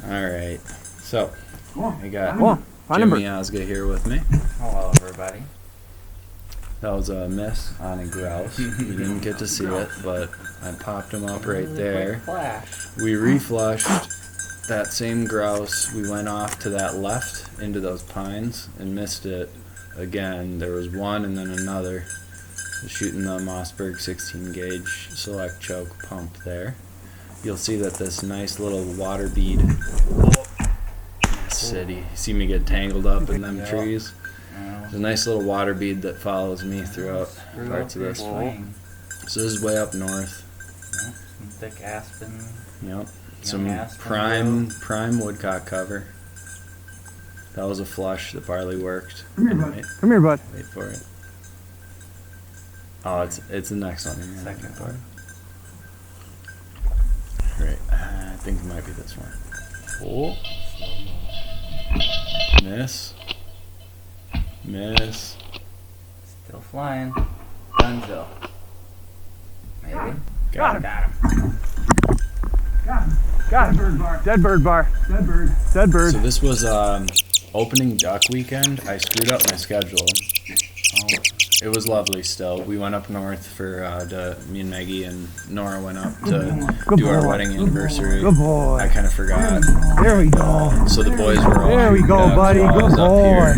Alright, so I got Jimmy Osga here with me. Hello, everybody. That was a miss on a grouse. You didn't get to see it, but I popped him up right there. We reflushed that same grouse. We went off to that left into those pines and missed it again. There was one and then another. Shooting the Mossberg 16 gauge select choke pump there. You'll see that this nice little water bead. City. You see me get tangled up in them trees? There's a nice little water bead that follows me throughout parts of this. So this is way up north. Some thick aspen. Yep. Some prime woodcock cover. That was a flush that barley worked. Come here, bud. Come here, bud. Wait for it. Oh, it's the next one. Second part. Right. I think it might be this one. Oh. Miss. Miss. Still flying. Dunzo. Maybe. Got him. Got him. Dead bird bar. Dead bird. Dead bird. So this was opening duck weekend. I screwed up my schedule. It was lovely still. We went up north for, me and Maggie and Nora went up to do our wedding anniversary. Good boy. I kind of forgot. There we go. So the boys were all There we go, buddy. so I was Good up boy. here.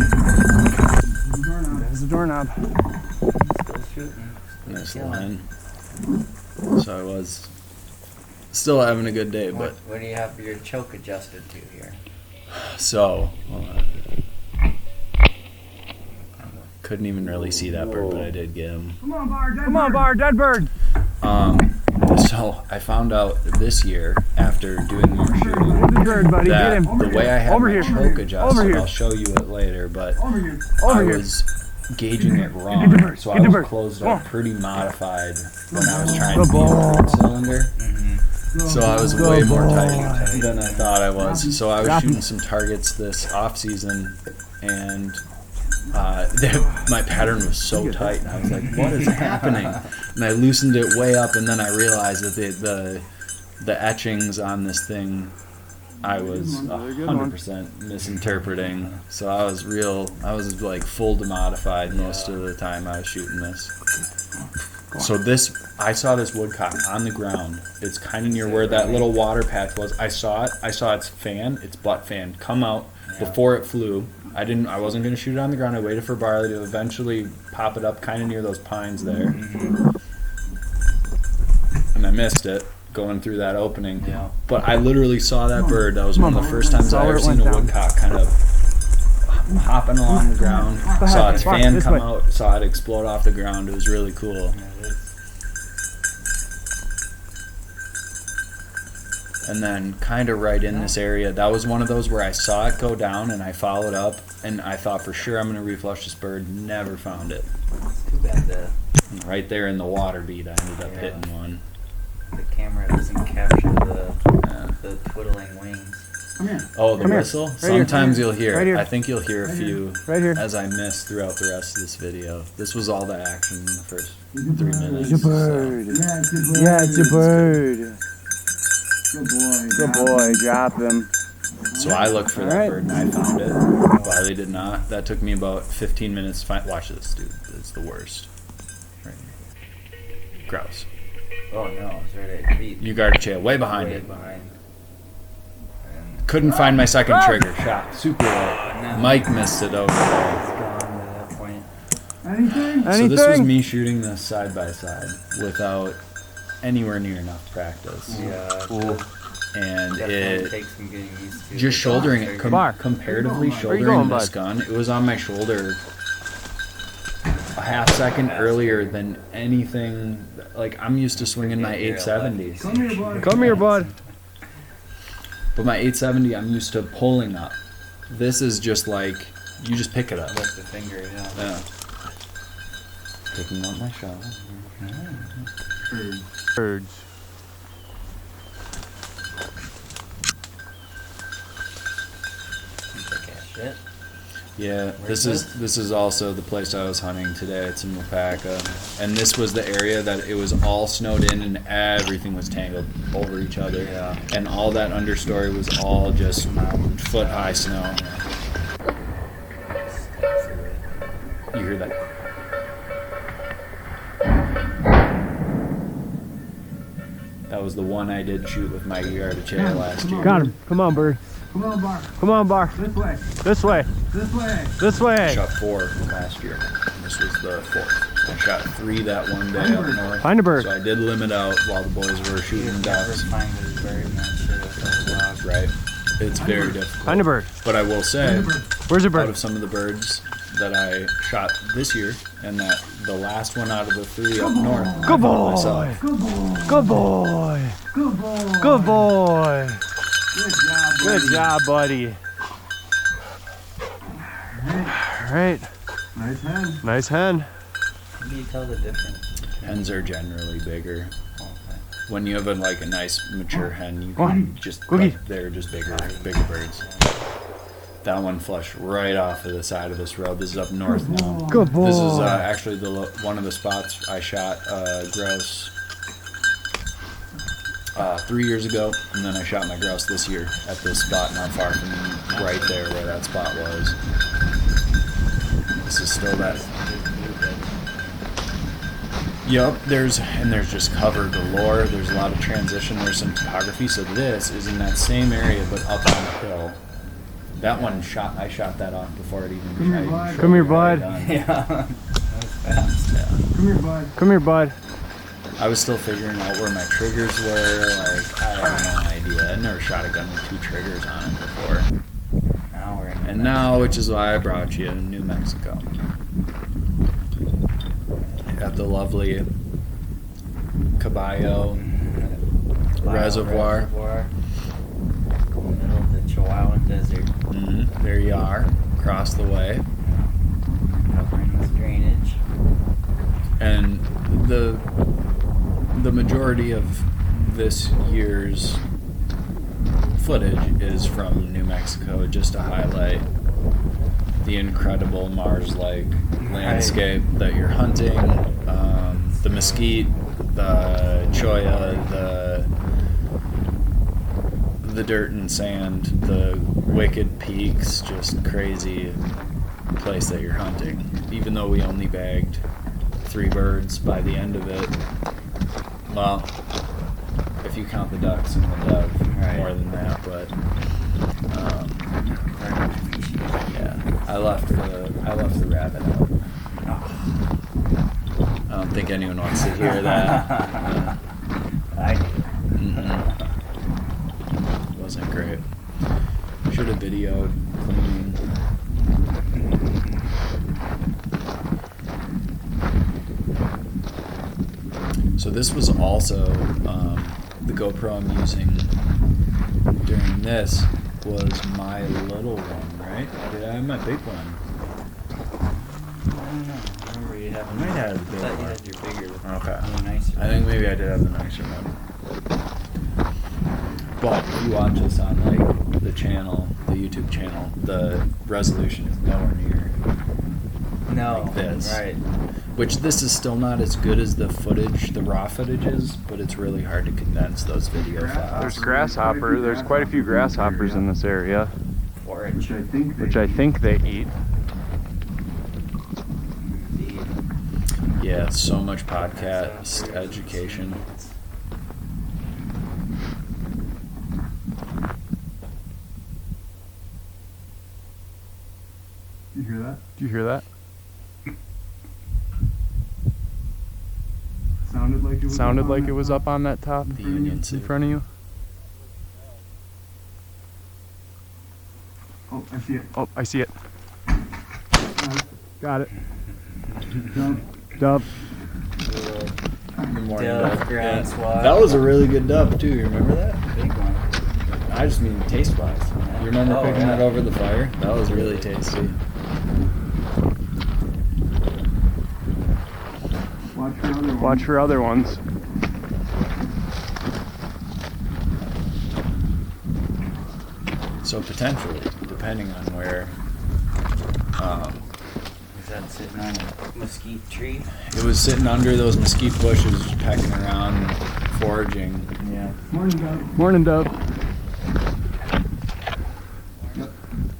There's the doorknob. Still shooting. Nice line. So I was still having a good day, but What do you have your choke adjusted to here? so couldn't even really see that bird, but I did get him. Come on, bar. Dead bird. So I found out this year after doing more shooting Dead bird, buddy. Get that him. the way I had Over my here. choke adjusted, Over here. I'll show you it later, but Over I here. was gauging it wrong, bird. so Get I the was bird. closed Come up on. pretty modified when I was trying to Good be a boy. third cylinder. So I was way Good more boy. tight than I thought I was. So I was shooting some targets this off season, and my pattern was so tight, and I was like, "What is happening?" And I loosened it way up, and then I realized that the etchings on this thing, I was 100% misinterpreting. So I was like full demodified most of the time I was shooting this. So I saw this woodcock on the ground. It's kind of near where that little water patch was. I saw it. I saw its butt fan come out before it flew. I wasn't going to shoot it on the ground. I waited for Barley to eventually pop it up kind of near those pines there. And I missed it going through that opening. Yeah. But I literally saw that bird. That was one of the first times I ever seen a woodcock kind of hopping along the ground. Saw its fan come out, saw it explode off the ground. It was really cool. And then kind of right in this area, that was one of those where I saw it go down and I followed up and I thought for sure I'm going to reflush this bird. Never found it. It's too bad And right there in the water bead, I ended up hitting one. the camera doesn't capture the twiddling wings. Come here. Oh, the Come here. whistle? Right Sometimes here. you'll hear Right it. here. I think you'll hear a Right few Right here. as I miss throughout the rest of this video. This was all the action in the first It's a 3 bird. minutes. It's a bird. so- Yeah, it's a bird. Yeah, it's a bird. Good boy. Good boy, drop him. So I looked for that Alright. bird and I found it. Wiley did not. That took me about 15 minutes to find. Watch this, dude. It's the worst. Right here. Grouse. Oh no, it's right at your feet. You guard chail way behind Way it. behind. And Couldn't find my second trigger. Shot super low. no. Mike missed it over there. It's gone to that point. Anything? So this was Anything? me shooting this side by side without anywhere near enough practice. Yeah, Cool. And definitely it takes some getting used to. just shouldering it Bar. comparatively Where you shouldering going, this bud? gun, it was on my shoulder a half second earlier than anything. Like I'm used to swinging my 870, Come here, boy. Come here, bud. but my 870 I'm used to pulling up. This is just like you just pick it up. Lift the finger, yeah. Yeah. Picking up my shot. Birds. Thick ass shit. Yeah, Where's this is also the place I was hunting today. It's in Wapaka, and this was the area that it was all snowed in and everything was tangled over each other. Yeah. And all that understory was all just foot high snow. Step through it. You hear that? That was the one I did shoot with my yard of chair last year. Got him. Come on, bird. Come on, Bar. Come on, Bar. This way. This way. This way. This way. Shot 4 last year. This was the 4th. I shot 3 that one day up north. Find a bird. So I did limit out while the boys were shooting You'd never ducks. find a bird in that shit with a dog. Right. It's very difficult. Find a bird. But I will say, Where's a out bird? of some of the birds that I shot this year, and that the last one out of the 3 up north, I Good found boy. myself. Good boy. Good boy. Good boy. Good boy. Good job. Good buddy. job, buddy. All right. Nice hen. Nice hen. How do you tell the difference? Hens are generally bigger. Okay. When you have a nice mature hen, you Go on. can just Cookie. they're just bigger birds. That one flushed right off of the side of this road. This is up north now. Good boy. This is actually one of the spots I shot grouse 3 years ago, and then I shot my grouse this year at this spot not far from right there where that spot was. This is still that. Yup, there's just cover galore. There's a lot of transition. There's some topography. So this is in that same area, but up on a hill. That one I shot that off before it even. Come here, I even bud. showed Come here, you what I'd bud. done. Yeah. That was fast. Yeah. Come here, bud. Come here, bud. I was still figuring out where my triggers were. Like I had no idea. I never shot a gun with 2 triggers on it before. Now we're in And now, which is why I brought you to New Mexico. At the lovely Caballo Reservoir. In the middle of the Chihuahuan Desert. There you are, across the way. Covering this drainage. And the majority of this year's footage is from New Mexico, just to highlight the incredible Mars-like landscape that you're hunting, the mesquite, the cholla, the dirt and sand, the wicked peaks, just crazy place that you're hunting. Even though we only bagged 3 birds by the end of it, well, if you count the ducks and the dove, Right. more than that, but yeah, I left the rabbit out. I don't think anyone wants to hear that. I do. Wasn't great. Should have videoed cleaning. So this was also the GoPro I'm using during this was my little one, right? Did I have my big one? I don't know. I remember you having. I might have the I big thought you one. had your bigger. Okay. The nicer. I think maybe I did have the nicer one. But if you watch this on like the channel, the YouTube channel, the resolution is nowhere near No. like this. Right. Which this is still not as good as the footage, the raw footage is, but it's really hard to condense those video files. There's grasshopper. There's quite a few grasshoppers in this area, Forage. which I think they eat. Yeah, so much podcast education. You hear that? Did you hear that? Sounded like It was up on that top The Union in City. front of you. Oh, I see it. Oh, I see it. Got it. Jump. Dub. Good morning, Dove, Dove. grouse, Yeah. wasp. That was a really good dove too. You remember that? Big one. I just mean taste wise. You remember Oh, picking yeah. that over the fire? That was really tasty. Watch for other ones. Watch for other ones. So potentially, depending on where, Is that sitting on a mesquite tree? it was sitting under those mesquite bushes, pecking around, foraging. Yeah. Morning, Doug. Morning, Dub.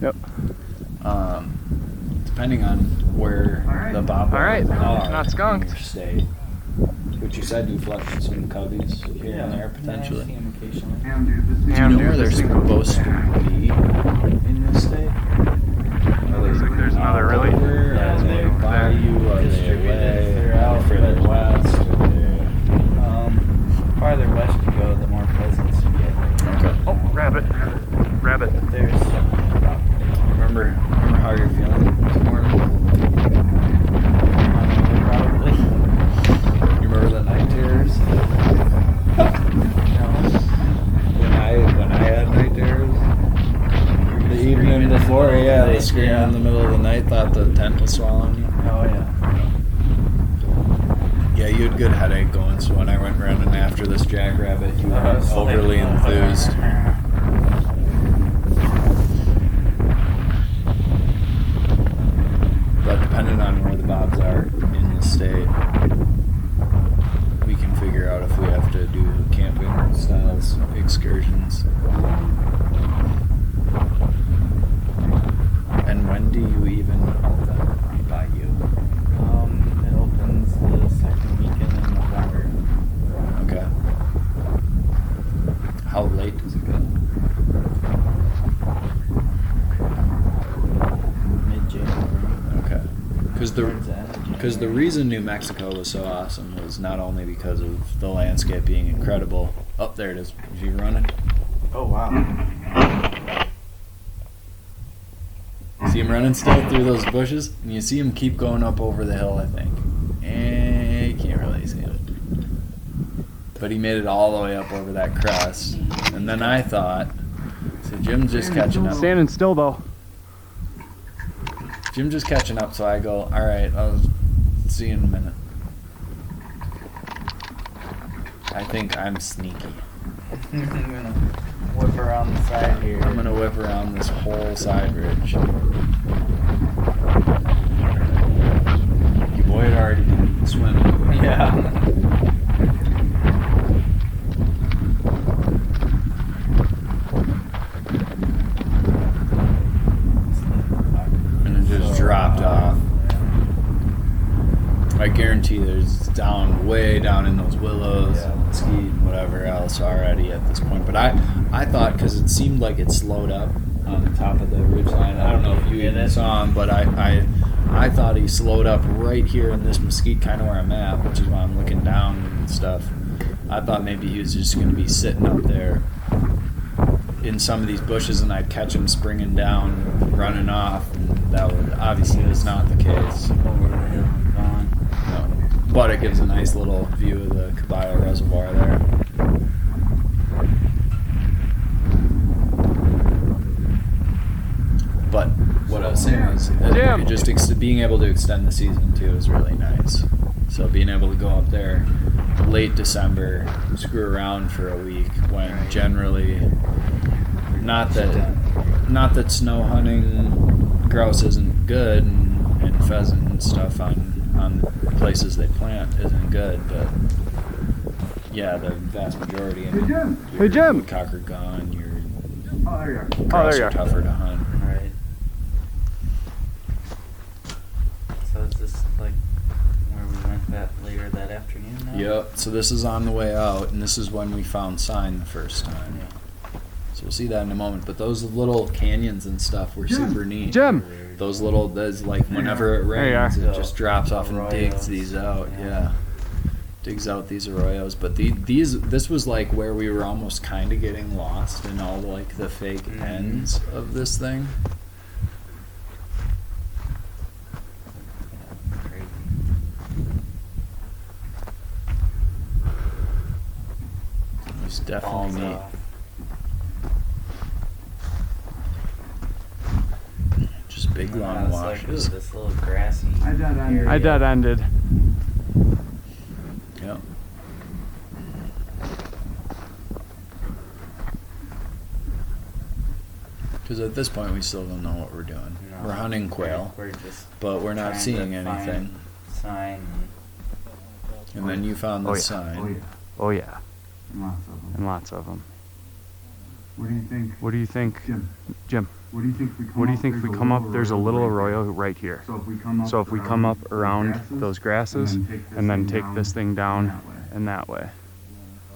Yep. Depending on where Alright. the bob All right, are not in skunked. your state. But you said you flushed some cubbies here and there potentially. Yeah, I see 'em occasionally. Damn, dude. This Do you Damn, know dude, where they're this thing goes supposed to be in this state? Looks like there's another really. Over? Are they by you? Are they Distributed away? throughout, Further but- west? Are they- Farther west you go, the more presents you get. Okay. Oh, rabbit. Rabbit. But there's Remember how you're feeling this morning? probably. You remember the night terrors? When I had night terrors? The evening before, yeah, the scream in the middle of the night, thought the tent was swallowing you. Oh yeah. Yeah, you had good headache going, so when I went running after this jackrabbit, you were So like- overly enthused. But depending on where the bobs are in the state, we can figure out if we have to do camping styles excursions. And when do you even open by you? It opens the second weekend in November. Okay. How late does it go? Mid-January. Okay. Towards the end of Because the January. reason New Mexico was so awesome was not only because of the landscape being incredible. Oh, there it is. Is you running? Oh wow. See him running still through those bushes? And you see him keep going up over the hill, I think. And you can't really see him. But he made it all the way up over that crest. And then I thought, so Jim's just catching up. Standing still, though. Jim's just catching up, so I go, all right, I'll see you in a minute. I think I'm sneaky. I'm gonna whip around the side here. I'm gonna whip around this whole side ridge. Your boy had already been swimming. Yeah. And it just dropped off. I guarantee there's way down in those willows, Yeah. mesquite, and whatever else already at this point. But I thought, because it seemed like it slowed up on the top of the ridgeline. I don't know if you Yeah, even that's- saw him, but I thought he slowed up right here in this mesquite, kind of where I'm at, which is why I'm looking down and stuff. I thought maybe he was just going to be sitting up there in some of these bushes, and I'd catch him springing down, running off. And that would obviously is not the case. Over the hill and gone. No. But it gives a nice little view of the Caballo Reservoir there. But what I was saying is Jim! it just being able to extend the season too is really nice. So being able to go up there late December, screw around for a week when generally not that snow hunting grouse isn't good and pheasant and stuff on places they plant isn't good, but yeah, the vast majority Hey, Jim! woodcock are gone, your Oh, there you are. grouse are tougher to hunt. Right. So is this like where we went that later that afternoon now? Yep, so this is on the way out, and this is when we found sign the first time. Yeah. So we'll see that in a moment, but those little canyons and stuff were super neat. Jim! Those little, that's like whenever it There you are. rains, it just drops off and digs Arroyos. these out. Yeah. Yeah, digs out these arroyos. But this was like where we were almost kind of getting lost in all like the fake ends of this thing. Crazy. It was Balls definitely neat. off. Just big And I long was like, ooh, washes. this little grassy I dead ended. area. I dead ended. Yep. Because at this point we still don't know what we're doing. No. We're hunting quail, We're just but we're not trying seeing to find anything. sign. And then you found the Oh, yeah. sign. Oh, yeah. Oh yeah, Lots of them. and lots of them. What do you think, What do you think, Jim? Jim? What do you think if we come What do you up? think if we There's come up? little There's a little arroyo arroyo right here. So if we come up, So if we come up around those grasses and then take this thing down and that way.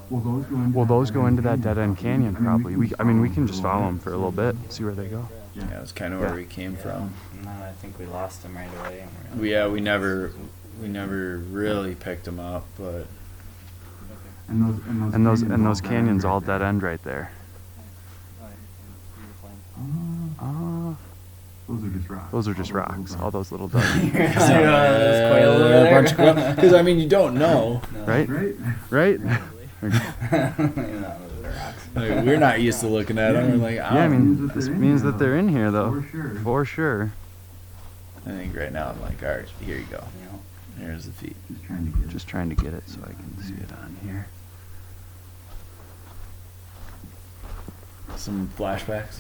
Will those go into that dead end canyon probably? I mean, we can just follow them for a little bit, see where they go. Yeah, that's kind of where we came from. No, I think we lost him right away. And we're like, We never really picked them up, but And those canyons all dead end right there. Those are just rocks. Those are just rocks. All those little ducks. because I mean you don't know. Right? Right? Right? No, those are rocks. Like, we're not used to looking at them. We're like, Yeah, I mean, this means that they're in here though. For sure. For sure. I think right now I'm like, all right, here you go. You know, Here's the feet. Just trying to get Just trying to get it so I can see it on here. Some flashbacks.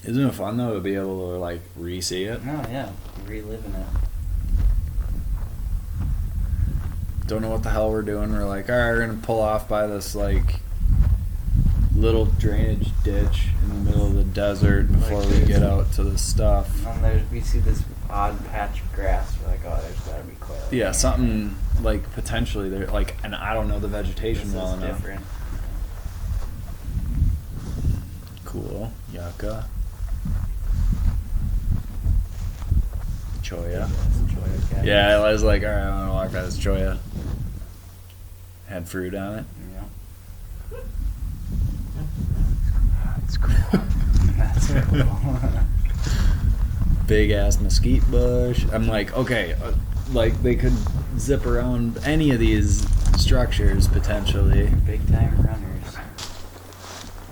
Isn't it fun though to be able to like re-see it? no, yeah, reliving it. Don't know what the hell we're doing. We're like, all right, we're gonna pull off by this like little drainage ditch in the middle of the desert before Like we this. get out to the stuff. And then we see this odd patch of grass. We're like, oh, there's gotta be quail. Yeah, something like potentially there, like, and I don't know the vegetation This well is enough. different. Cool, yucca, choya. Yeah, I was like, all right, I want to walk by this choya. Had fruit on it. Yeah. That's cool. That's cool. Big ass mesquite bush. I'm like, okay, like they could zip around any of these structures potentially. Big time runners.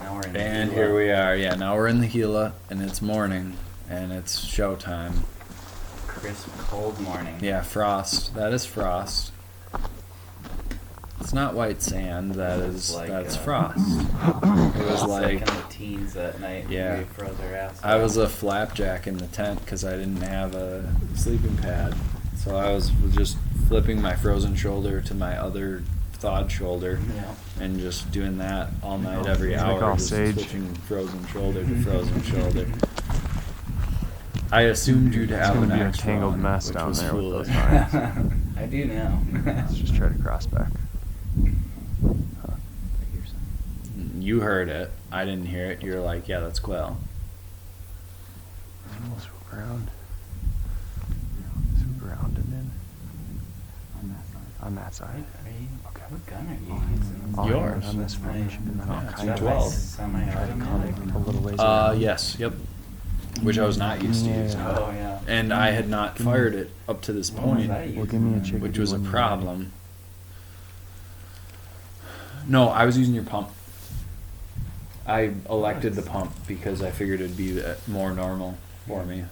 Now we're in And the here we are. Yeah, now we're in the Gila, and it's morning, and it's showtime. crisp, cold morning. Yeah, frost. That is frost. It's not white sand. That's frost. It was like in the teens that night. Yeah. We froze our ass. I off. was a flapjack in the tent because I didn't have a sleeping pad, so I was just flipping my frozen shoulder to my other thawed shoulder Yeah. and just doing that all night, every hour, all just sage. switching frozen shoulder to frozen shoulder. I assumed you'd have gonna an be a extra tangled one, mess which down was there with those foolish. vines. I do now. Let's just try to cross back. You heard it. I didn't hear it. You were like, yeah, that's quail. Swoop around. Swoop around and then on that side. Okay. What gun are you using? All Yours. On this fringe, and then I'll Yeah, kind of 12. try to come a little ways. Yes, yep. Which I was not used to using. Oh yeah. And I had not fired it up to this What was point, that Well, give me a using? chicken. which was a when you're problem. No, I was using your pump. I elected the pump because I figured it'd be more normal for me.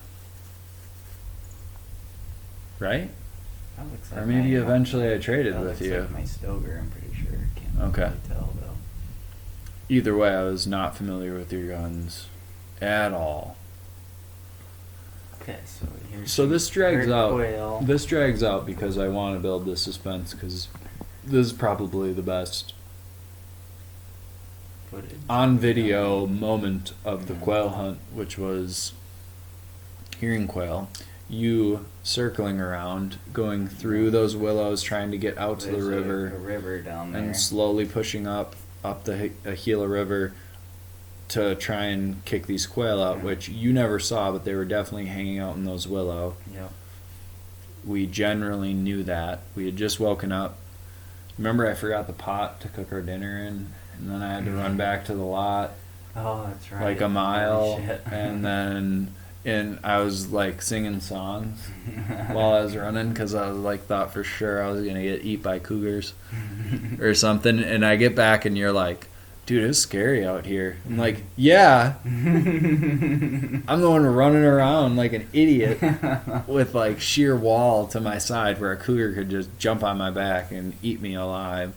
Right? That looks like Or maybe my, eventually I traded that with looks you. like my Stoker, I'm pretty sure. Can't Okay. really tell though. Either way, I was not familiar with your guns at all. Okay, so here's So this drags herd out. quail. This drags out because I want to build this suspense because this is probably the best footage. on video moment of the quail hunt, which was hearing quail. You circling around, going through those willows, trying to get out to the There's river, a river down there. and slowly pushing up the Gila River to try and kick these quail out, which you never saw, but they were definitely hanging out in those willow. Yep. We generally knew that. We had just woken up. Remember, I forgot the pot to cook our dinner in, and then I had to run back to the lot Oh, that's right. like a mile, Holy shit. and then I was like singing songs while I was running because I was like thought for sure I was gonna get eat by cougars or something. And I get back and you're like, dude, it's scary out here. I'm like, yeah. I'm the one running around like an idiot with like sheer wall to my side where a cougar could just jump on my back and eat me alive.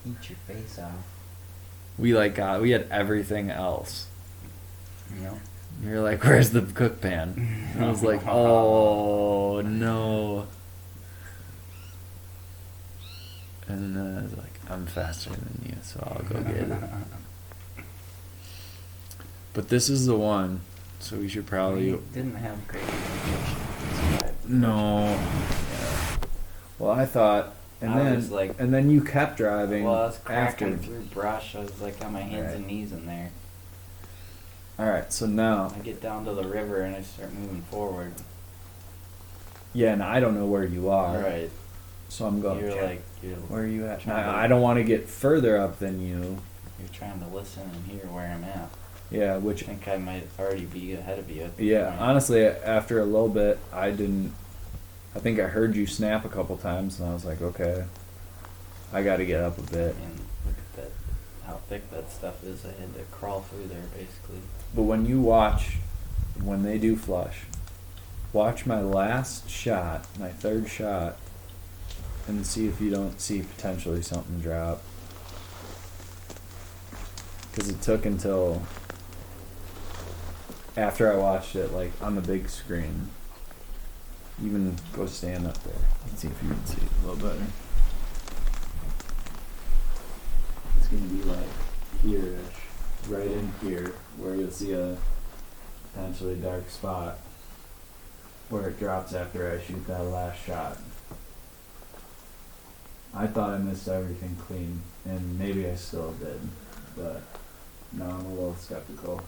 Eat your face off. We had everything else. Yep. You're like, where's the cook pan? And I was like, oh no. And then I was like, I'm faster than you, so I'll go get it. But this is the one, so we should probably. We didn't have great communication. No. Yeah. Well, I thought, and then you kept driving. Well, I was cracking after. through brush. I was like on my hands and knees in there. All right, so now. I get down to the river and I start moving forward. Yeah, and I don't know where you are. Right. So I'm going. You're Where are you at? trying to- I don't want to get further up than you. You're trying to listen and hear where I'm at. Yeah, I which. think I might already be ahead of you. At this Yeah, point. honestly, after a little bit, I think I heard you snap a couple times, and I was like, okay, I got to get up a bit. And look at that, how thick that stuff is. I had to crawl through there basically. But when they do flush, watch my last shot, my third shot, and see if you don't see potentially something drop. Because it took until after I watched it, like on the big screen. Even go stand up there. Let's see if you can see it a little better. It's gonna be like here-ish, right in here, where you'll see a potentially dark spot where it drops after I shoot that last shot. I thought I missed everything clean, and maybe I still did, but now I'm a little skeptical.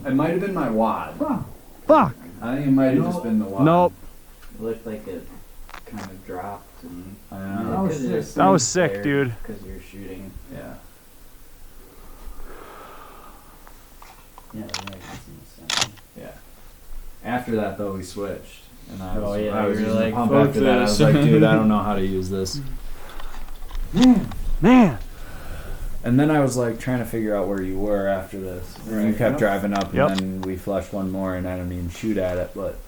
It might have been my wad. Fuck! I think it might have just been the wad. Nope. It looked like it kind of dropped and That was sick, dude. Because you're shooting. Yeah. Yeah, that makes sense. Yeah. After that, though, we switched. And I was, yeah, I was you were using like, the pump "Fuck after that. I was this." like, dude, I don't know how to use this. Man! And then I was like trying to figure out where you were after this. And you kept driving up, and then we flushed one more, and I didn't even shoot at it, but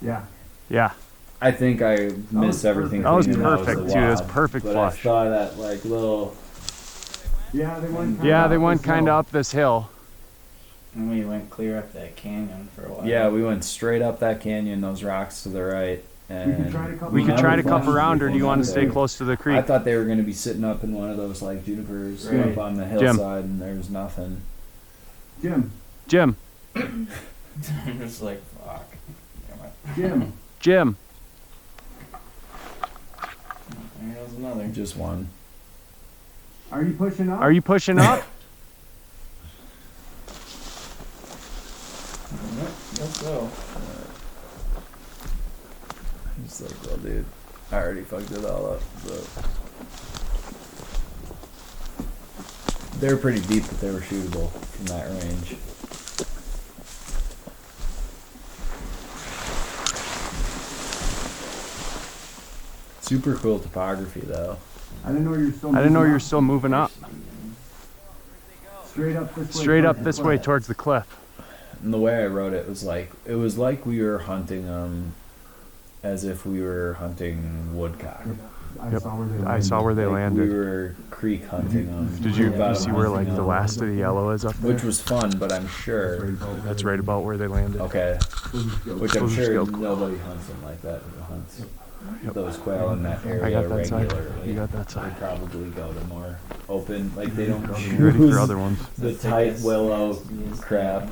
Yeah. Yeah. I think I missed everything. That was clean, and perfect, the too. That was wad. perfect But flush. I saw that like little. Yeah, they went. Yeah, they went kind of up this hill. And we went clear up that canyon for a while. Yeah, we went straight up that canyon, those rocks to the right. And We could try to never cup flushed around, or do you want to stay there. close to the I creek? thought they were going to be sitting up in one of those like junipers Right. up on the hillside, and there was nothing. Jim. Jim. I'm just like, fuck. Jim. Jim. There goes another. Just one. Are you pushing up? Are you pushing up? Guess so. I already fucked it all up. But they were pretty deep, but they were shootable from that range. Super cool topography, though. I didn't know you were still moving up. Straight up this way towards the cliff. And the way I wrote it was like we were hunting as if we were hunting woodcock. Yep. I saw where they landed. We were creek hunting them. Did you see where like the last of the yellow is up there? Which was fun, but I'm sure. That's right about where they landed. Okay. Which I'm Those are sure skilled. nobody hunts them like that. Who hunts those quail in that area I got that side. regularly. You got that side. They probably go to more open, like they don't You ready for choose other ones? the tight willow crap.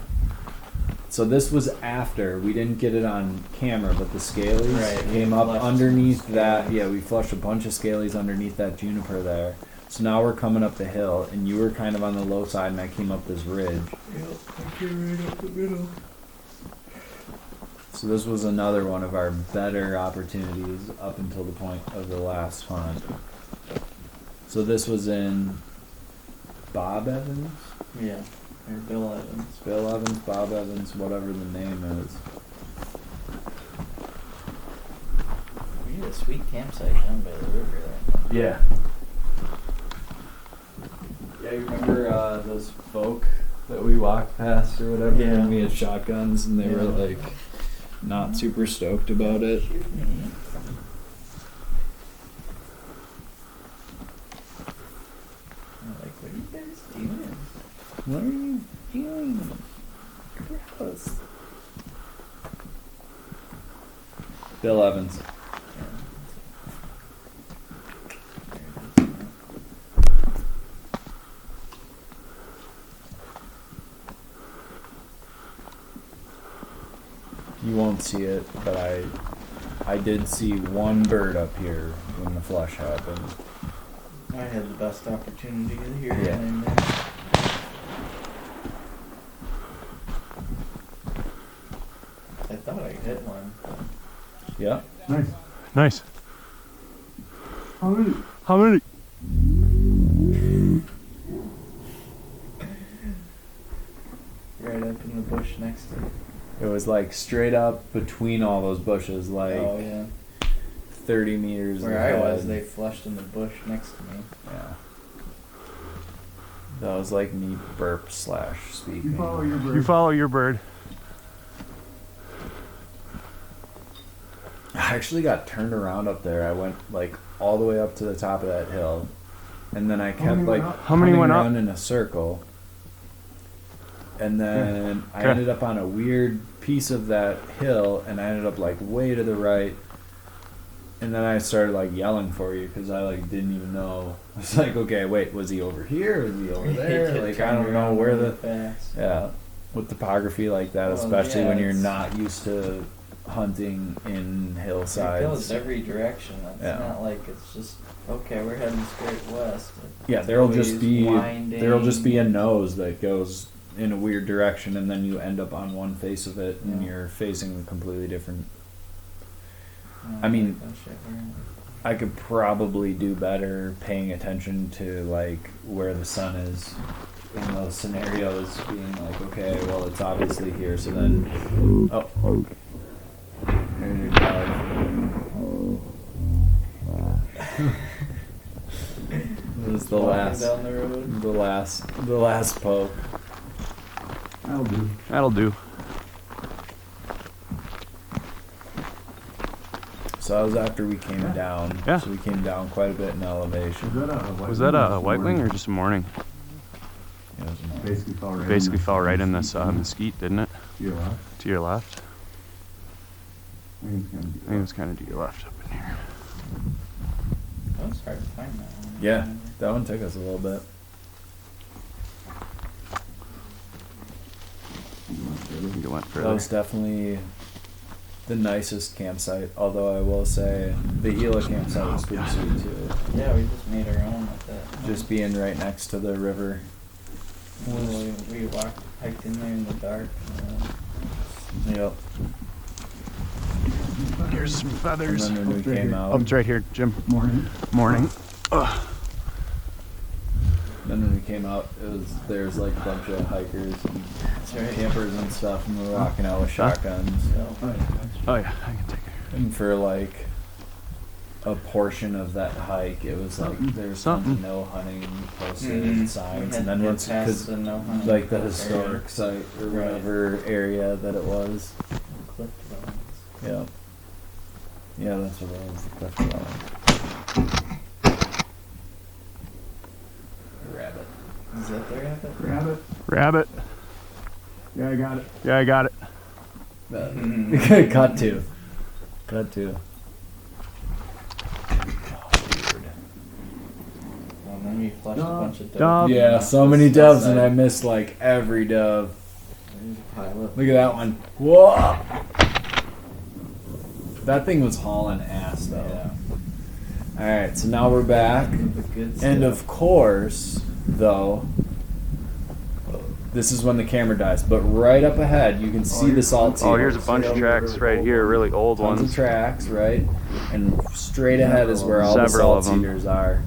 So this was after, we didn't get it on camera, but the scalies came up underneath that. Yeah, we flushed a bunch of scalies underneath that juniper there. So now we're coming up the hill, and you were kind of on the low side, and I came up this ridge. Yep, I came right up the middle. So this was another one of our better opportunities up until the point of the last hunt. So this was in Bob Evans? Yeah, or Bill Evans. Bill Evans, Bob Evans, whatever the name is. We had a sweet campsite down by the river there. Yeah. Yeah, you remember those folk that we walked past or whatever? Yeah. And we had shotguns and they were like not super stoked about it. Shoot me. I'm like, what are you guys doing? What are you doing? Gross. Bill Evans. You won't see it, but I did see one bird up here when the flush happened. I had the best opportunity to hear Yeah. it in there. I thought I hit one. Yeah. Nice. How many? How many? Right up in the bush next to it. It was like straight up between all those bushes, like Oh yeah. 30 meters Where I was, ahead. they flushed in the bush next to me. Yeah. That was like me burp / speaking. You follow your bird. You follow your bird. I actually got turned around up there. I went like all the way up to the top of that hill, and then I kept many like went up? How many hunting went up? around in a circle. And then I Okay. ended up on a weird piece of that hill, and I ended up like way to the right. And then I started like yelling for you because I like didn't even know. I was like, okay, wait, was he over here? Was he over there? Like I don't know where the Fast. with topography like that, Well, especially yeah, when you're it's- not used to hunting in It hillsides. goes every direction. It's Yeah. not like it's just okay. We're heading straight west. Yeah, It's there'll always just be a winding. nose that goes in a weird direction, and then you end up on one face of it, and Yeah. you're facing a completely different. I I mean, like that shit, man. I could probably do better paying attention to like where the sun is in those scenarios, being like, okay, well, it's obviously here, so then, oh, there's your dog. This is the Walking last, down the road. the last poke. That'll do. That'll do. So that was after we came down. Yeah. So we came down quite a bit in elevation. Was that a white wing or just a morning? It was nice. Basically fell right. Basically fell right in this mesquite, didn't it? To your left. To your left. I think it's gonna be. I think it was kind of to your left up in here. That was hard to find that one. Yeah, that one took us a little bit. I think it went That further. was definitely the nicest campsite, although I will say the Gila campsite was pretty sweet too. Yeah, we just made our own with that. Just being right next to the river. We hiked in there in the dark. Yep. Here's some feathers. And then when we came out, Oh, it's right here, Jim. Morning. Then when we came out, there's like a bunch of hikers and campers and stuff, and we were walking out with shotguns. Oh yeah, I can take it. And for like a portion of that hike, it was like there's Something. no hunting posted signs, and then once because no hunting like the historic site or whatever area that it was. Cliff dwellings. Yeah, that's what it was. The cliff dwelling. Rabbit. Is that the rabbit? Rabbit. Yeah, I got it. Yeah, I got it. Cut to. Well, then we flushed a bunch of Dove. doves. Yeah, so many doves, and I missed like every dove. Look at that one. Whoa! That thing was hauling ass, though. Yeah. Alright, so now we're back. And of course, though, this is when the camera dies. But right up ahead, you can see the salt sea. Oh, here's a bunch of tracks right here, really old Tons ones. of tracks, right? And straight ahead is where all the Several of salt them. cedars are.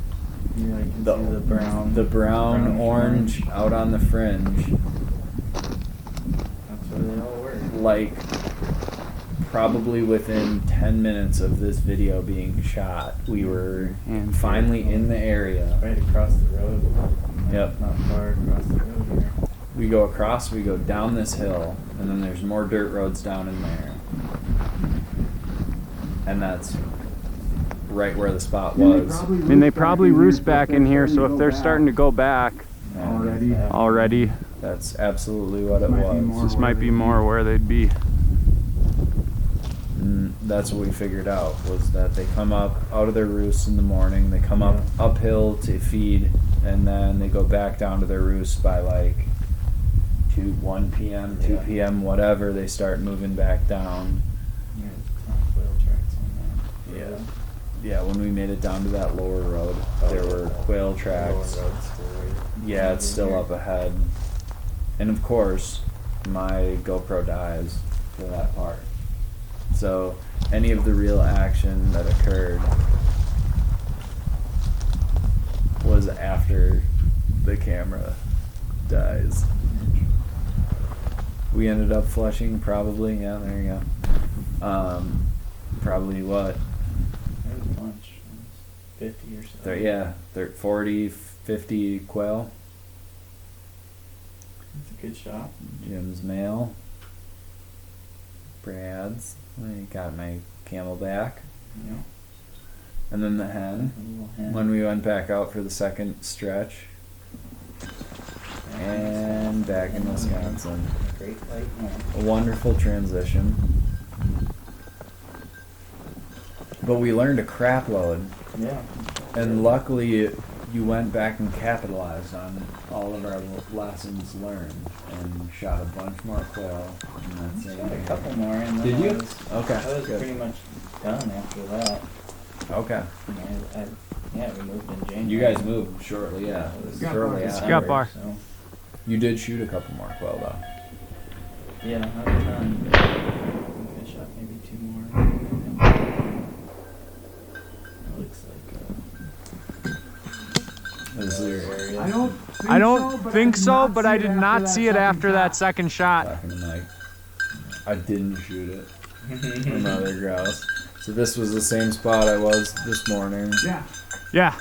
Yeah, you can see the brown. The brown, orange, out on the fringe. That's where they all were. Like, probably within 10 minutes of this video being shot, we were And finally in the area. Right across the road. Yep. Not far across the road here. We go across, we go down this hill, and then there's more dirt roads down in there. And that's right where the spot was. I mean, they probably roost back in here, so if they're starting to go back And already, that's absolutely what it was. this might be more where they'd be. And that's what we figured out, was that they come up out of their roosts in the morning, they come up uphill to feed, and then they go back down to their roosts by like 1 p.m., 2 p.m., whatever, they start moving back down. Yeah, there's a ton of quail tracks on that. Yeah. Yeah, when we made it down to that lower road, there were quail tracks. Yeah, it's still up ahead. And of course, my GoPro dies for that part. So any of the real action that occurred was after the camera dies. We ended up flushing probably, yeah, there you go. Probably what? There was a bunch. 50 or so. Yeah, 40, 50 quail. It's a good shot. Jim's male. Brad's. I got my camelback. Yeah. And then the hen. A little hen. When we went back out for the second stretch. And back in Wisconsin. Great white hen. A wonderful transition. But we learned a crap load. Yeah. And luckily, you went back and capitalized on all of our lessons learned and shot a bunch more quail. And that's Shot a couple more. And then Did you? I was Okay. Good. pretty much done after that. Okay. Yeah, we moved in January. You guys moved shortly, yeah. It was Shortly after. Scout bar. So, You did shoot a couple more quail though. yeah, I was done. I think I shot maybe 2 more. It looks like Is there I don't think so, but I did not see it after that second shot. talking to Mike? I didn't shoot it. Another grouse. So this was the same spot I was this morning. Yeah. Yeah.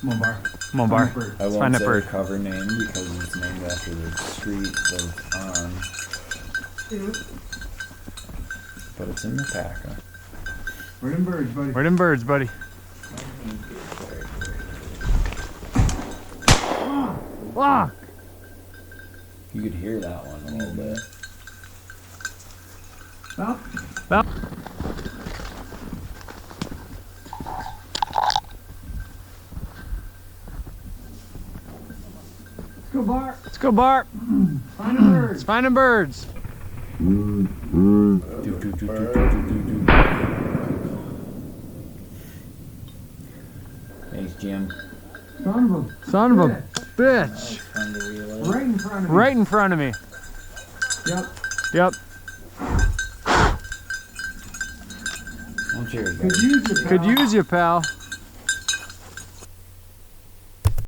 Come on, Bar. Come on, Bar. I Let's won't find that say bird. the cover name because it's named after the street that it's on. But it's in Mapaka. Where them birds, buddy? Where them birds, buddy? Ah! You could hear that one a little bit. Stop. Stop. Let's go, Bar. Let's go, Bart. Find a bird. Let's find them birds. Do, do, do, do, do, do. Thanks, Jim. Son of Son of a bitch. fun to realize. a. Right in front of me. Right in front of me. Yep. Yep. Cheers. Could use you, pal.